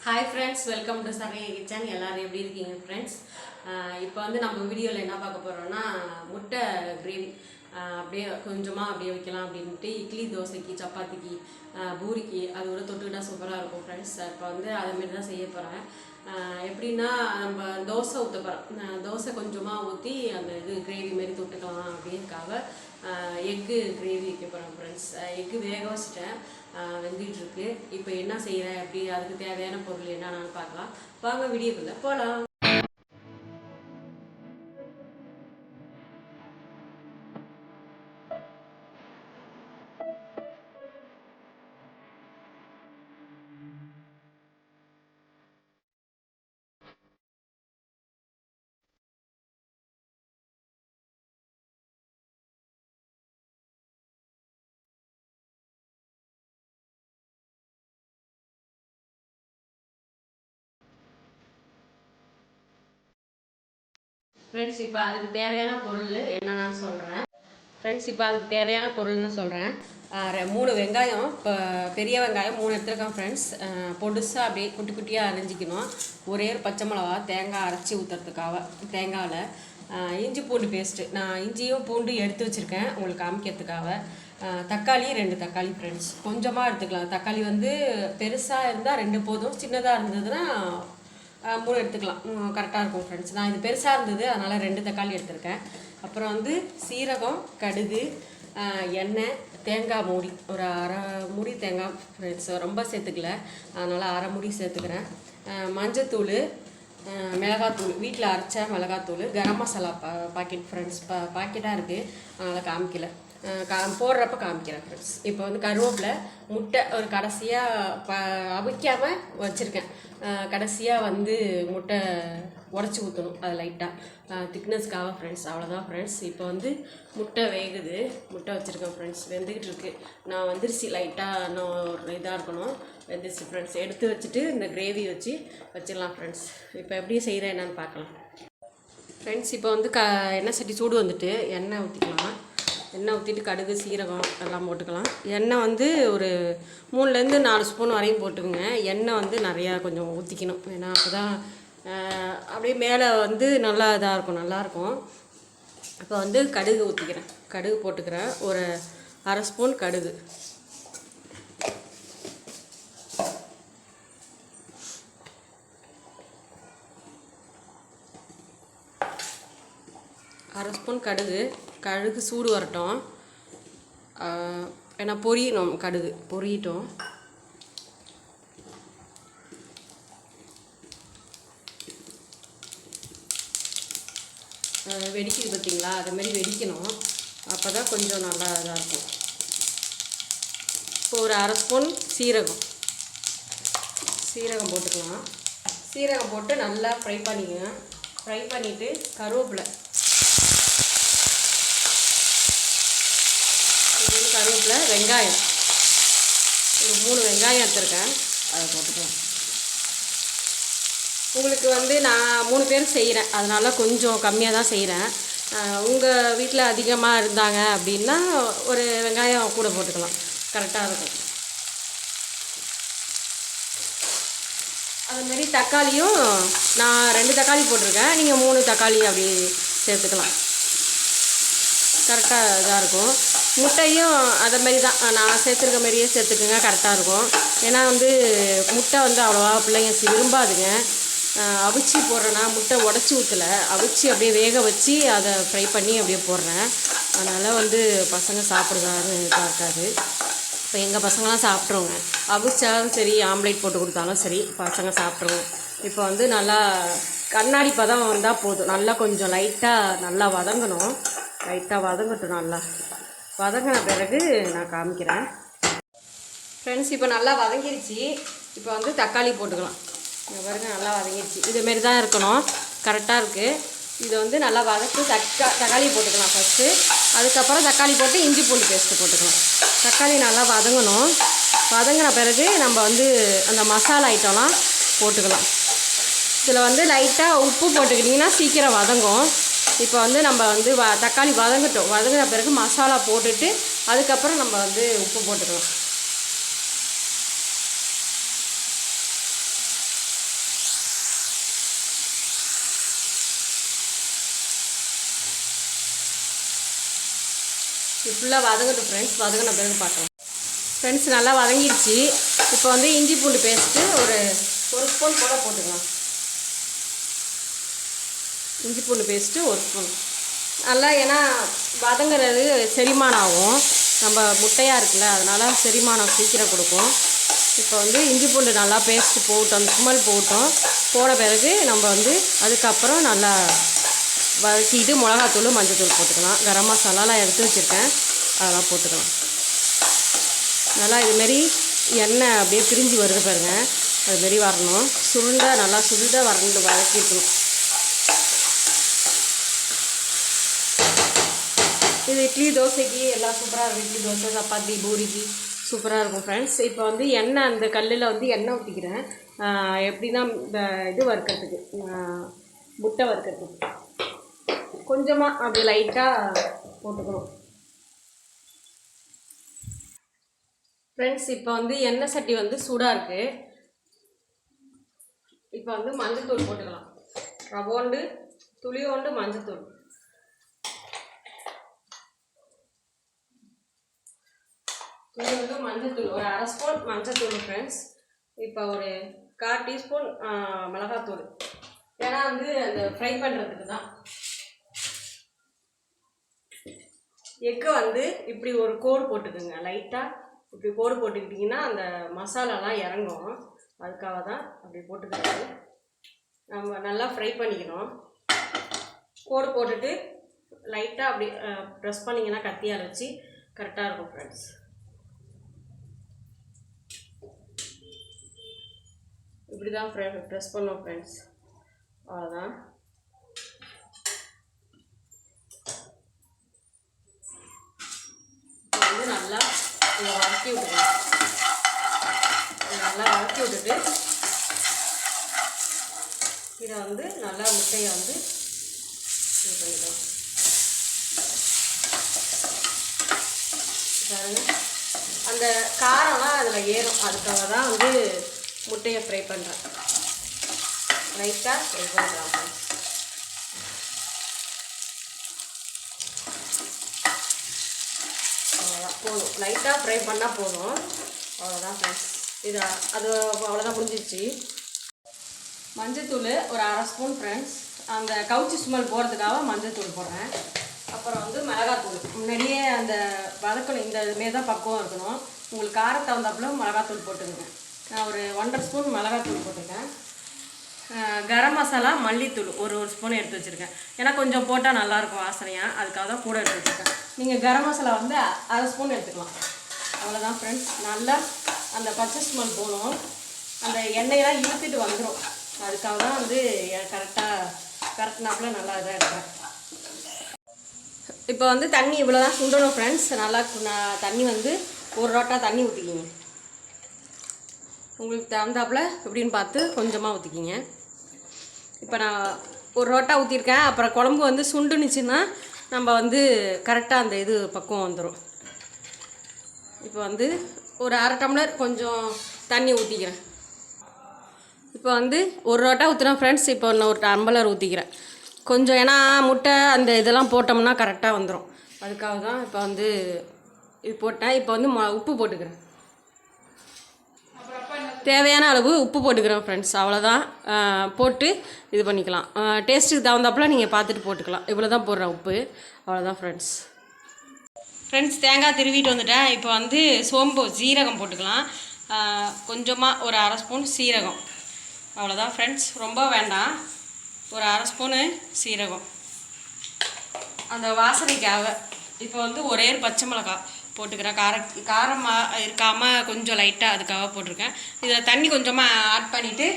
Hi friends, welcome to Saranya kitchen. எல்லோரும் எப்படி இருக்கீங்க ஃப்ரெண்ட்ஸ்? இப்போ வந்து நம்ம வீடியோவில் என்ன பார்க்க போகிறோம்னா முட்டை கிரேவி. அப்படியே கொஞ்சமாக அப்படியே வைக்கலாம் அப்படின்ட்டு இட்லி, தோசைக்கு, சப்பாத்திக்கு, பூரிக்கு அது கூட தொட்டுக்கிட்டால் சூப்பராக இருக்கும் ஃப்ரெண்ட்ஸ். இப்போ வந்து அதேமாரி தான் செய்ய போகிறேன். எப்படின்னா நம்ம தோசை ஊற்ற போகிறோம். தோசை கொஞ்சமாக ஊற்றி அந்த இது கிரேவி மாரி தொட்டுக்கலாம் அப்படின்றக்காக எக்கு கிரேவி வைக்க போகிறேன் ஃப்ரெண்ட்ஸ். எக்கு வேக வச்சுட்டேன், வெந்துட்டுருக்கு. இப்போ என்ன செய்கிறேன் அப்படி அதுக்கு தேவையான பொருள் என்னென்னு பார்க்கலாம். வாங்க வீடியோக்குள்ளே போகலாம். ஃப்ரெண்ட்ஸ், இப்போ அதுக்கு தேவையான பொருள் என்னென்னு சொல்கிறேன். ஃப்ரெண்ட்ஸ், இப்போ அதுக்கு தேவையான பொருள்னு சொல்கிறேன். 3 வெங்காயம், இப்போ பெரிய வெங்காயம் 3 எடுத்துருக்கேன் ஃப்ரெண்ட்ஸ். பொடுசாக அப்படியே குட்டி குட்டியாக அரைஞ்சிக்கணும். ஒரே ஒரு பச்சை மிளகா, தேங்காய் அரைச்சி ஊற்றுறதுக்காக தேங்காயில் இஞ்சி பூண்டு பேஸ்ட்டு. நான் இஞ்சியும் பூண்டு எடுத்து வச்சுருக்கேன் உங்களுக்கு காமிக்கிறதுக்காக. தக்காளி 2 தக்காளி ஃப்ரெண்ட்ஸ், கொஞ்சமாக எடுத்துக்கலாம். தக்காளி வந்து பெருசாக இருந்தால் 2 போதும், சின்னதாக இருந்ததுன்னா 3 எடுத்துக்கலாம், கரெக்டாக இருக்கும் ஃப்ரெண்ட்ஸ். நான் இது பெருசாக இருந்தது அதனால் 2 தக்காளி எடுத்திருக்கேன். அப்புறம் வந்து சீரகம், கடுகு, எண்ணெய், தேங்காய் மூடி, ஒரு அரை மூடி தேங்காய் ஃப்ரெண்ட்ஸ். ரொம்ப சேர்த்துக்கல, அதனால் அரை மூடி சேர்த்துக்கிறேன். மஞ்சத்தூள், மிளகாத்தூள், வீட்டில் அரைச்ச மிளகாத்தூள், கரம் மசாலா பாக்கெட் ஃப்ரெண்ட்ஸ். பாக்கெட்டாக இருக்குது அதனால் காமிக்கல, போடுறப்ப காமிக்கிறேன் ஃப்ரெண்ட்ஸ். இப்போ வந்து கருவேப்பிலை, முட்டை ஒரு கடைசியாக அவிக்காமல் வச்சுருக்கேன். கடைசியாக வந்து முட்டை உடச்சி ஊற்றணும், அது லைட்டாக திக்னஸ்க்காக ஃப்ரெண்ட்ஸ். அவ்வளோதான் ஃப்ரெண்ட்ஸ். இப்போ வந்து முட்டை வேகுது, முட்டை வச்சுருக்கேன் ஃப்ரெண்ட்ஸ், வெந்துக்கிட்டு இருக்குது. நான் வந்துருச்சு, லைட்டாக இன்னும் ஒரு இதாக இருக்கணும், வெந்துருச்சு ஃப்ரெண்ட்ஸ். எடுத்து வச்சுட்டு இந்த கிரேவி வச்சிடலாம் ஃப்ரெண்ட்ஸ். இப்போ எப்படி செய்கிறேன் என்னன்னு பார்க்கலாம் ஃப்ரெண்ட்ஸ். இப்போ வந்து எண்ணெய் சட்டி சூடு வந்துட்டு எண்ணெய் ஊற்றிக்கலாம். எண்ணெய் ஊற்றிட்டு கடுகு, சீரகம் எல்லாம் போட்டுக்கலாம். எண்ணெய் வந்து ஒரு 3லேருந்து 4 ஸ்பூன் வரையும் போட்டுக்கோங்க. எண்ணெய் வந்து நிறையா கொஞ்சம் ஊற்றிக்கணும், ஏன்னா அப்போ தான் அப்படியே மேலே வந்து நல்லா இதாக இருக்கும், நல்லாயிருக்கும். இப்போ வந்து கடுகு ஊற்றிக்கிறேன், கடுகு போட்டுக்கிறேன். ஒரு அரை ஸ்பூன் கடுகு, அரை ஸ்பூன் கடுகு சூடு வரட்டும். ஏன்னா பொரியணும், கடுகு பொரியட்டும். வெடிக்குது பார்த்தீங்களா, அதுமாரி வெடிக்கணும், அப்போ தான் கொஞ்சம் நல்லா இதாக இருக்கும். இப்போ ஒரு அரை ஸ்பூன் சீரகம் போட்டுக்கலாம். சீரகம் போட்டு நல்லா ஃப்ரை பண்ணிக்கங்க. ஃப்ரை பண்ணிவிட்டு கருவேப்பிலை வெங்காயம், ஒரு 3 வெங்காயம் எடுத்துருக்கேன், அதை போட்டுக்கலாம். உங்களுக்கு வந்து நான் 3 பேர் செய்கிறேன், அதனால் கொஞ்சம் கம்மியாக தான் செய்கிறேன். உங்கள் வீட்டில் அதிகமாக இருந்தாங்க அப்படின்னா ஒரு வெங்காயம் கூட போட்டுக்கலாம், கரெக்டாக இருக்கும். அதுமாரி தக்காளியும் நான் 2 தக்காளி போட்டிருக்கேன், நீங்கள் 3 தக்காளி அப்படி சேர்த்துக்கலாம், கரெக்டாக இதாக இருக்கும். முட்டையும் அதை மாரி தான் நான் சேர்த்துருக்க மாதிரியே சேர்த்துக்குங்க, கரெக்டாக இருக்கும். ஏன்னா வந்து முட்டை வந்து அவ்வளோவா பிள்ளைங்க விரும்பாதுங்க. அவிச்சி போடுறேன்னா முட்டை உடச்சி ஊற்றலை, அவிச்சி அப்படியே வேக வச்சு அதை ஃப்ரை பண்ணி அப்படியே போடுறேன். அதனால் வந்து பசங்க சாப்பிடுதான்னு இதாக இருக்காது. இப்போ எங்கள் பசங்களாம் சாப்பிட்ருவோங்க, அவிச்சாலும் சரி, ஆம்லேட் போட்டு கொடுத்தாலும் சரி, பசங்க சாப்பிட்ருவோம். இப்போ வந்து நல்லா கண்ணாடி பதம் வந்தால் போதும், நல்லா கொஞ்சம் லைட்டாக நல்லா வதங்கணும், லைட்டாக வதங்கட்டும். நல்லா வதங்கின பிறகு நான் காமிக்கிறேன் ஃப்ரெண்ட்ஸ். இப்போ நல்லா வதங்கிடுச்சு. இப்போ வந்து தக்காளி போட்டுக்கலாம். பாருங்க, நல்லா வதங்கிடுச்சு. இதுமாரி தான் இருக்கணும், கரெக்டாக இருக்குது. இது வந்து நல்லா வதக்கி தக்காளி போட்டுக்கலாம் ஃபஸ்ட்டு. அதுக்கப்புறம் தக்காளி போட்டு இஞ்சி பூண்டு பேஸ்ட்டு போட்டுக்கலாம். தக்காளி நல்லா வதங்கணும். வதங்கின பிறகு நம்ம வந்து அந்த மசாலா ஐட்டம்லாம் போட்டுக்கலாம். இதில் வந்து லைட்டாக உப்பு போட்டுக்கிட்டிங்கன்னா சீக்கிரம் வதங்கும். இப்போ வந்து நம்ம வந்து தக்காளி வதங்கின பிறகு மசாலா போட்டுட்டு அதுக்கப்புறம் நம்ம வந்து உப்பு போட்டுக்கலாம். இது ஃபுல்லாக வதங்கட்டும் ஃப்ரெண்ட்ஸ். வதங்கின பிறகு பார்க்கலாம் ஃப்ரெண்ட்ஸ். நல்லா வதங்கிடுச்சு. இப்போ வந்து இஞ்சி பூண்டு பேஸ்ட்டு ஒரு ஸ்பூன் போல் போட்டுக்கலாம். இஞ்சி பூண்டு பேஸ்ட்டு ஒரு ஸ்பூன் நல்லா, ஏன்னா வதங்குறது செரிமானம் ஆகும். நம்ம முட்டையாக இருக்குல்ல, அதனால் செரிமானம் சீக்கிரம் கொடுக்கும். இப்போ வந்து இஞ்சி பூண்டு நல்லா பேஸ்ட்டு போட்டோம், அந்த ஸ்மெல் போட்டோம். போன பிறகு நம்ம வந்து அதுக்கப்புறம் நல்லா வதக்கிட்டு மிளகாத்தூள் மஞ்சத்தூள் போட்டுக்கலாம். கரம் மசாலாலாம் எடுத்து வச்சுருக்கேன், அதெல்லாம் போட்டுக்கலாம். நல்லா இதுமாரி எண்ணெய் அப்படியே பிரிஞ்சு வருது பாருங்கள், அதுமாரி வரணும். நல்லா சுருண்டாக வதக்கிக்கணும். இது இட்லி தோசைக்கு எல்லாம் சூப்பராக இருக்கும். இட்லி தோசை சப்பாத்தி பூரிக்கு சூப்பராக இருக்கும் ஃப்ரெண்ட்ஸ். இப்போ வந்து எண்ணெய் அந்த கல்லில் வந்து எண்ணெய் ஊற்றிக்கிறேன். எப்படின்னா இது வறுக்கிறதுக்கு, முட்டை வறுக்கிறதுக்கு கொஞ்சமாக அப்படி லைட்டாக போட்டுக்கணும் ஃப்ரெண்ட்ஸ். இப்போ வந்து எண்ணெய் சட்டி வந்து சூடாக இருக்குது. இப்போ வந்து மஞ்சத்தூள் போட்டுக்கலாம். ரவோண்டு துளியோண்டு மஞ்சத்தூள், துளியோண்டு மஞ்சத்தூள், ஒரு அரை ஸ்பூன் மஞ்சத்தூள் ஃப்ரெண்ட்ஸ். இப்போ ஒரு 1/4 டீஸ்பூன் மிளகாத்தூள், ஏன்னா வந்து அந்த ஃப்ரை பண்ணுறதுக்கு தான். எக்கு வந்து இப்படி ஒரு கோடு போட்டுக்குங்க, லைட்டாக இப்படி கோடு போட்டுக்கிட்டிங்கன்னா அந்த மசாலாலாம் இறங்கும். அதுக்காக தான் அப்படி போட்டுக்கிறது. நம்ம நல்லா ஃப்ரை பண்ணிக்கணும். கோடு போட்டுட்டு லைட்டாக அப்படி ப்ரெஸ் பண்ணிங்கன்னா கத்தியால் வச்சு கரெக்டாக இருக்கும் ஃப்ரெண்ட்ஸ். இப்படி தான் ப்ரெஸ் பண்ணோம் ஃப்ரெண்ட்ஸ், அவ்வளோதான். வந்து நல்லா இதை வதக்கி விட்டுக்கலாம். நல்லா வதக்கி விட்டுட்டு இதை வந்து நல்லா முட்டையை வந்து இது பண்ணிக்கலாம். பாருங்க, அந்த காரம்லாம் அதில் ஏறும். அதுக்காக தான் வந்து முட்டையை ஃப்ரை பண்ணுறேன், லைட்டாக ஃப்ரை பண்ணுறேன். அவ்வளோதான், போதும். லைட்டாக ஃப்ரை பண்ணால் போதும், அவ்வளோதான் ஃப்ரெண்ட்ஸ். இது அவ்வளோதான் முடிஞ்சிடுச்சு. மஞ்சத்தூள் ஒரு அரை ஸ்பூன் ஃப்ரெண்ட்ஸ். அந்த கவுச்சி ஸ்மெல் போகிறதுக்காக மஞ்சத்தூள் போடுறேன். அப்புறம் வந்து மிளகாத்தூள் முன்னாடியே அந்த வதக்கணும், இந்த இதுமாரி தான் பக்குவம் இருக்கணும். உங்களுக்கு காரத்தை தகுந்தாப்புல மிளகாத்தூள் போட்டுருங்க. நான் ஒரு 1.5 ஸ்பூன் மிளகாத்தூள் போட்டுருக்கேன். கரம் மசாலா மல்லித்தூள் ஒரு ஸ்பூன் எடுத்து வச்சுருக்கேன், ஏன்னா கொஞ்சம் போட்டால் நல்லாயிருக்கும் வாசனையாக, அதுக்காக தான் கூட எடுத்து வச்சுருக்கேன். நீங்கள் கரம் மசாலா வந்து அரை ஸ்பூன் எடுத்துக்கலாம். அவ்வளோதான் ஃப்ரெண்ட்ஸ். நல்லா அந்த பச்சை ஸ்மெல் போகணும், அந்த எண்ணெயெல்லாம் இழுத்துட்டு வந்துடும். அதுக்காக தான் வந்து கரெக்டாக நல்லா இதாக எடுக்கிறேன். இப்போ வந்து தண்ணி இவ்வளோ தான் சுண்டணும் ஃப்ரெண்ட்ஸ். நல்லா தண்ணி வந்து ஒரு ரோட்டா தண்ணி ஊற்றிக்கிங்க. உங்களுக்கு தகுந்தாப்புல எப்படின்னு பார்த்து கொஞ்சமாக ஊற்றிக்கிங்க. இப்போ நான் ஒரு ரோட்டா ஊற்றிருக்கேன். அப்புறம் குழம்பு வந்து சுண்டுனுச்சுன்னா நம்ம வந்து கரெக்டாக அந்த இது பக்குவம் வந்துடும். இப்போ வந்து ஒரு அரை டம்ளர் கொஞ்சம் தண்ணி ஊற்றிக்கிறேன். இப்போ வந்து ஒரு ரோட்டா ஊற்றுறேன் ஃப்ரெண்ட்ஸ். இப்போ இன்னும் ஒரு டம்ளர் ஊற்றிக்கிறேன் கொஞ்சம், ஏன்னா முட்டை அந்த இதெல்லாம் போட்டோம்னா கரெக்டாக வந்துடும். அதுக்காக தான் இப்போ வந்து இது போட்டேன். இப்போ வந்து உப்பு போட்டுக்கிறேன், தேவையான அளவு உப்பு போட்டுக்கிறேன் ஃப்ரெண்ட்ஸ். அவ்வளோதான், போட்டு இது பண்ணிக்கலாம். டேஸ்ட்டுக்கு தகுந்தாப்புல நீங்கள் பார்த்துட்டு போட்டுக்கலாம். இவ்வளோ தான் போடுறேன் உப்பு, அவ்வளோதான் ஃப்ரெண்ட்ஸ். தேங்காய் திருவிட்டு வந்துட்டேன். இப்போ வந்து சோம்பு சீரகம் போட்டுக்கலாம். கொஞ்சமாக ஒரு அரை ஸ்பூன் சீரகம், அவ்வளோதான் ஃப்ரெண்ட்ஸ். ரொம்ப வேண்டாம், ஒரு அரை ஸ்பூனு சீரகம் அந்த வாசனைக்காக. இப்போ வந்து ஒரே ஒரு பச்சை மிளகாய் போட்டுக்கிறேன். காரமாக இருக்காமல் கொஞ்சம் லைட்டாக அதுக்காக போட்டிருக்கேன். இதில் தண்ணி கொஞ்சமாக ஆட் பண்ணிவிட்டு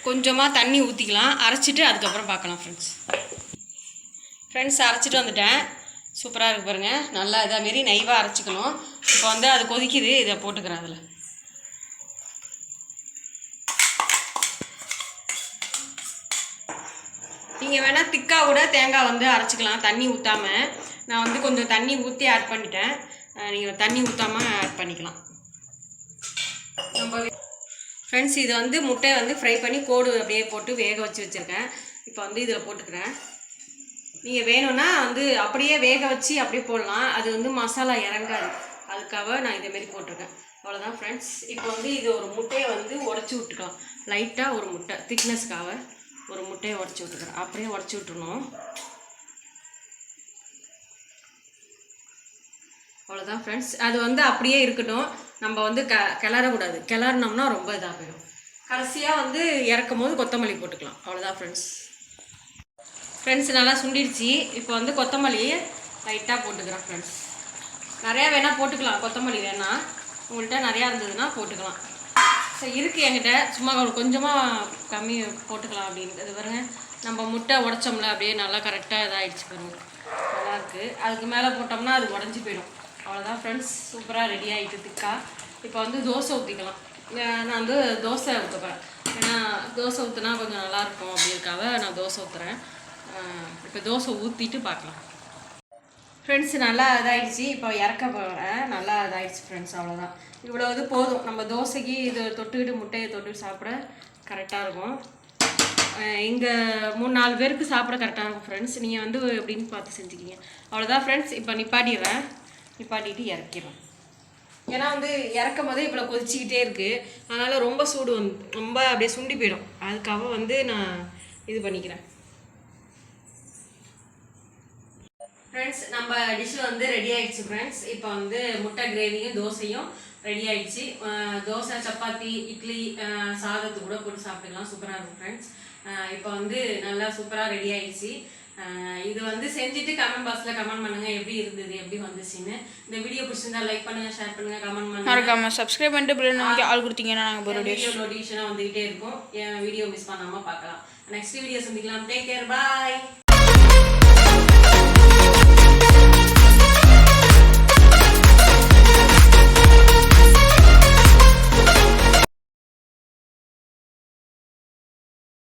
கொஞ்சமாக தண்ணி ஊற்றிக்கலாம். அரைச்சிட்டு அதுக்கப்புறம் பார்க்கலாம் ஃப்ரெண்ட்ஸ். அரைச்சிட்டு வந்துட்டேன். சூப்பராக இருக்குது பாருங்கள். நல்லா இதாமாரி நைவாக அரைச்சிக்கணும். இப்போ வந்து அது கொதிக்குது, இதை போட்டுக்கிறேன் அதில். நீங்கள் வேணால் திக்காக கூட தேங்காய் வந்து அரைச்சிக்கலாம் தண்ணி ஊற்றாமல். நான் வந்து கொஞ்சம் தண்ணி ஊற்றி ஆட் பண்ணிட்டேன். நீங்கள் தண்ணி ஊற்றாமல் ஆட் பண்ணிக்கலாம். ஃப்ரெண்ட்ஸ், இது வந்து முட்டையை வந்து ஃப்ரை பண்ணி கோடு அப்படியே போட்டு வேக வச்சுருக்கேன். இப்போ வந்து இதில் போட்டுக்கிறேன். நீங்கள் வேணும்னா வந்து அப்படியே வேக வச்சு அப்படியே போடலாம். அது வந்து மசாலா இறங்காது. அதுக்காக நான் இதேமாரி போட்டிருக்கேன். அவ்வளோதான் ஃப்ரெண்ட்ஸ். இப்போ வந்து இது ஒரு முட்டையை வந்து உடச்சி விட்டுக்கலாம். லைட்டாக ஒரு முட்டை திக்னஸ்க்காக ஒரு முட்டையை உடச்சி விட்டுக்கிறேன். அப்படியே உடச்சி விட்டுருணும். அவ்வளோதான் ஃப்ரெண்ட்ஸ். அது வந்து அப்படியே இருக்கட்டும். நம்ம வந்து கிளறக்கூடாது. கிளறினோம்னா ரொம்ப இதாக போயிடும். கடைசியாக வந்து இறக்கும் போது கொத்தமல்லி போட்டுக்கலாம். அவ்வளோதான் ஃப்ரெண்ட்ஸ் நல்லா சுண்டிடுச்சு. இப்போ வந்து கொத்தமல்லியை லைட்டாக போட்டுக்கிறேன் ஃப்ரெண்ட்ஸ். நிறையா வேணால் போட்டுக்கலாம். கொத்தமல்லி வேணால் உங்கள்கிட்ட நிறையா இருந்ததுன்னா போட்டுக்கலாம். ஸோ இருக்குது என்கிட்ட, சும்மா கொஞ்சமாக கம்மி போட்டுக்கலாம் அப்படின்றது. பாருங்க, நம்ம முட்டை உடச்சோம்ல அப்படியே நல்லா கரெக்டாக இதாகிடுச்சு பாருங்க, நல்லாயிருக்கு. அதுக்கு மேலே போட்டோம்னா அது உடஞ்சி போயிடும். அவ்வளோதான் ஃப்ரெண்ட்ஸ். சூப்பராக ரெடி ஆகிட்டு திக்கா. இப்போ வந்து தோசை ஊற்றிக்கலாம். நான் வந்து தோசை ஊற்றுப்பேன். ஏன்னா தோசை ஊற்றினா கொஞ்சம் நல்லாயிருக்கும் அப்படிங்கிறதுக்காக நான் தோசை ஊற்றுறேன். இப்போ தோசை ஊற்றிட்டு பார்க்கலாம் ஃப்ரெண்ட்ஸ். நல்லா இதாகிடுச்சு. இப்போ இறக்க போகிறேன். நல்லா இதாகிடுச்சு ஃப்ரெண்ட்ஸ். அவ்வளோதான். இவ்வளோ இது போதும். நம்ம தோசைக்கு இது தொட்டுக்கிட்டு முட்டையை தொட்டுக்கிட்டு சாப்பிட கரெக்டாக இருக்கும். இங்கே 3-4 பேருக்கு சாப்பிட கரெக்டாக இருக்கும் ஃப்ரெண்ட்ஸ். நீங்கள் வந்து எப்படின்னு பார்த்து செஞ்சுக்கிங்க. அவ்வளோதான் ஃப்ரெண்ட்ஸ். இப்போ நிப்பாட்டிடுறேன். நிப்பாட்டிட்டு இறக்கிடுவேன். ஏன்னா வந்து இறக்கும் போதே இவ்வளோ கொதிச்சிக்கிட்டே இருக்குது. அதனால் ரொம்ப சூடு ரொம்ப அப்படியே சுண்டி போயிடும். அதுக்காக வந்து நான் இது பண்ணிக்கிறேன் ஃப்ரெண்ட்ஸ். நம்ம டிஷ்ஷு வந்து ரெடி ஆகிடுச்சு ஃப்ரெண்ட்ஸ். இப்போ வந்து முட்டை கிரேவியும் தோசையும் ரெடி ஆகிடுச்சு. தோசை, சப்பாத்தி, இட்லி, சாதத்து கூட போட்டு சாப்பிட்டுக்கலாம். சூப்பராக இருக்கும் ஃப்ரெண்ட்ஸ். இப்போ வந்து நல்லா சூப்பராக ரெடி ஆகிடுச்சு. இது வந்து செஞ்சுட்டு கமெண்ட் பாக்ஸில் கமெண்ட் பண்ணுங்கள் எப்படி இருந்தது, எப்படி வந்துச்சுன்னு. இந்த வீடியோ பிடிச்சிருந்தா லைக் பண்ணுங்கள், ஷேர் பண்ணுங்கள், கமெண்ட் பண்ணுங்கள். மறக்காமல் சப்ஸ்கிரைப் பண்ணிட்டு பில் நமக்கு ஆள் கொடுத்தீங்கன்னா நாங்கள் வீடியோ நோட்டிஃபிகேஷனாக வந்துகிட்டே இருக்கும். என் வீடியோ மிஸ் பண்ணாமல் பார்க்கலாம். நெக்ஸ்ட் வீடியோ சந்திக்கலாம். டேக் கேர், பாய்.